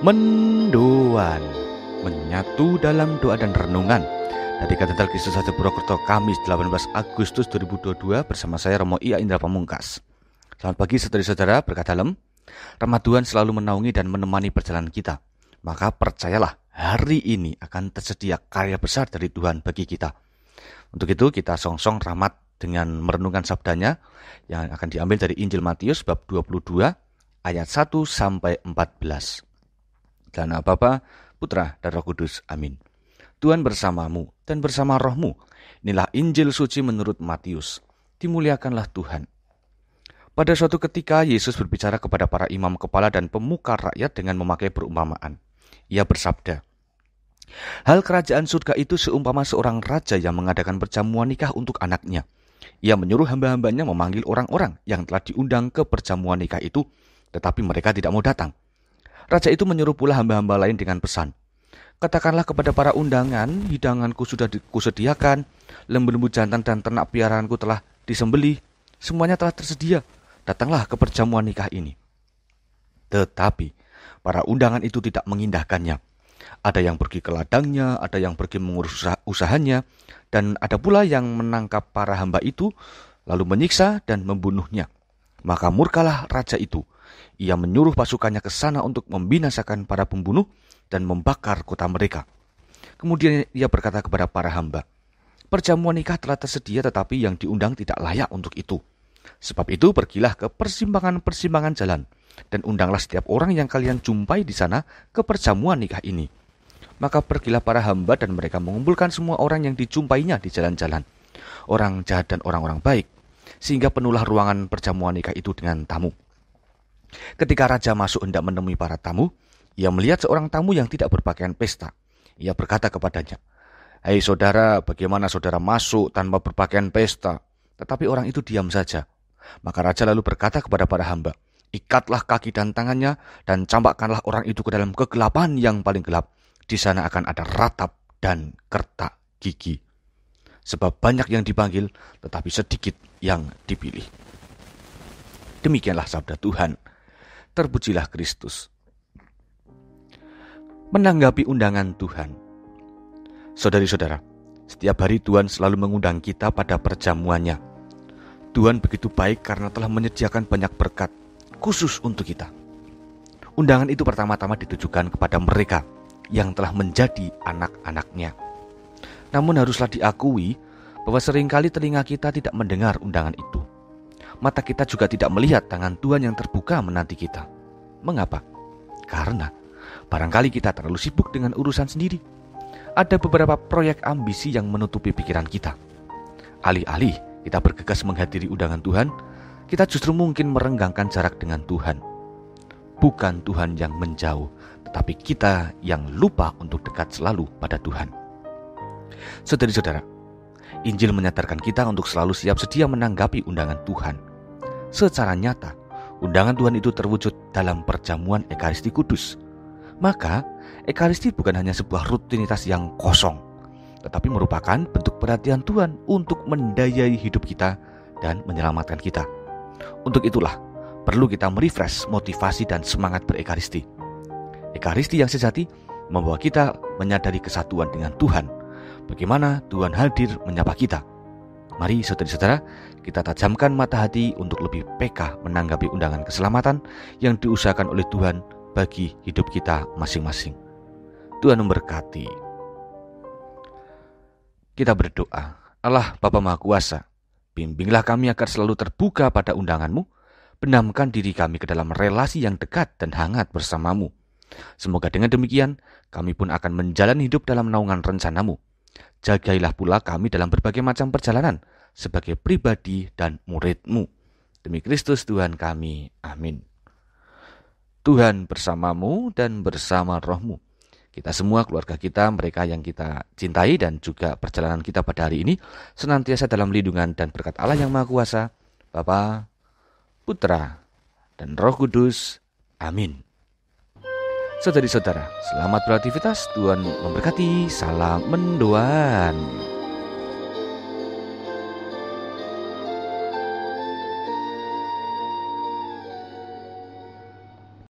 Mendoan, menyatu dalam doa dan renungan dari Katedral Kristus Raja Purwokerto, Kamis 18 Agustus 2022 bersama saya Romo Ia Indra Pamungkas. Selamat pagi saudara-saudara, berkat dalam rahmat Tuhan selalu menaungi dan menemani perjalanan kita. Maka percayalah, hari ini akan tersedia karya besar dari Tuhan bagi kita. Untuk itu kita songsong rahmat dengan merenungkan sabdanya yang akan diambil dari Injil Matius bab 22 ayat 1 sampai 14. Dan Bapa, Putra, dan Roh Kudus. Amin. Tuhan bersamamu dan bersama rohmu. Inilah Injil suci menurut Matius. Dimuliakanlah Tuhan. Pada suatu ketika Yesus berbicara kepada para imam kepala dan pemuka rakyat dengan memakai perumpamaan. Ia bersabda, "Hal kerajaan surga itu seumpama seorang raja yang mengadakan perjamuan nikah untuk anaknya. Ia menyuruh hamba-hambanya memanggil orang-orang yang telah diundang ke perjamuan nikah itu, tetapi mereka tidak mau datang. Raja itu menyuruh pula hamba-hamba lain dengan pesan, 'Katakanlah kepada para undangan, hidanganku sudah kusediakan, lembu-lembu jantan dan ternak piaraanku telah disembelih, semuanya telah tersedia. Datanglah ke perjamuan nikah ini.' Tetapi para undangan itu tidak mengindahkannya. Ada yang pergi ke ladangnya, ada yang pergi mengurus usahanya, dan ada pula yang menangkap para hamba itu, lalu menyiksa dan membunuhnya. Maka murkalah raja itu. Ia menyuruh pasukannya ke sana untuk membinasakan para pembunuh dan membakar kota mereka. Kemudian ia berkata kepada para hamba, 'Perjamuan nikah telah tersedia, tetapi yang diundang tidak layak untuk itu. Sebab itu pergilah ke persimpangan-persimpangan jalan, dan undanglah setiap orang yang kalian jumpai di sana ke perjamuan nikah ini.' Maka pergilah para hamba dan mereka mengumpulkan semua orang yang dijumpainya di jalan-jalan, orang jahat dan orang-orang baik, sehingga penuhlah ruangan perjamuan nikah itu dengan tamu. Ketika raja masuk hendak menemui para tamu, ia melihat seorang tamu yang tidak berpakaian pesta. Ia berkata kepadanya, 'Hai saudara, bagaimana saudara masuk tanpa berpakaian pesta?' Tetapi orang itu diam saja. Maka raja lalu berkata kepada para hamba, 'Ikatlah kaki dan tangannya dan campakkanlah orang itu ke dalam kegelapan yang paling gelap. Di sana akan ada ratap dan kertak gigi. Sebab banyak yang dipanggil, tetapi sedikit yang dipilih.' Demikianlah sabda Tuhan. Terpujilah Kristus. Menanggapi undangan Tuhan. Saudari-saudara, setiap hari Tuhan selalu mengundang kita pada perjamuannya. Tuhan begitu baik karena telah menyediakan banyak berkat khusus untuk kita. Undangan itu pertama-tama ditujukan kepada mereka yang telah menjadi anak-anaknya. Namun haruslah diakui bahwa seringkali telinga kita tidak mendengar undangan itu. Mata kita juga tidak melihat tangan Tuhan yang terbuka menanti kita. Mengapa? Karena barangkali kita terlalu sibuk dengan urusan sendiri. Ada beberapa proyek ambisi yang menutupi pikiran kita. Alih-alih kita bergegas menghadiri undangan Tuhan, kita justru mungkin merenggangkan jarak dengan Tuhan. Bukan Tuhan yang menjauh, tetapi kita yang lupa untuk dekat selalu pada Tuhan. Saudari-saudara, Injil menyadarkan kita untuk selalu siap sedia menanggapi undangan Tuhan. Secara nyata, undangan Tuhan itu terwujud dalam perjamuan Ekaristi Kudus. Maka, Ekaristi bukan hanya sebuah rutinitas yang kosong, tetapi merupakan bentuk perhatian Tuhan untuk mendayai hidup kita dan menyelamatkan kita. Untuk itulah, perlu kita merefresh motivasi dan semangat berekaristi. Ekaristi yang sejati membawa kita menyadari kesatuan dengan Tuhan. Bagaimana Tuhan hadir menyapa kita. Mari saudara-saudara, kita tajamkan mata hati untuk lebih peka menanggapi undangan keselamatan yang diusahakan oleh Tuhan bagi hidup kita masing-masing. Tuhan memberkati. Kita berdoa. Allah Bapa Maha Kuasa, bimbinglah kami agar selalu terbuka pada undangan-Mu, benamkan diri kami ke dalam relasi yang dekat dan hangat bersama-Mu. Semoga dengan demikian, kami pun akan menjalani hidup dalam naungan rencana-Mu. Jagailah pula kami dalam berbagai macam perjalanan sebagai pribadi dan murid-Mu. Demi Kristus Tuhan kami. Amin. Tuhan bersamamu dan bersama rohmu. Kita semua, keluarga kita, mereka yang kita cintai dan juga perjalanan kita pada hari ini senantiasa dalam lindungan dan berkat Allah yang Maha Kuasa, Bapa, Putra, dan Roh Kudus. Amin. Saudari-saudara, selamat beraktivitas. Tuhan memberkati. Salam mendoan.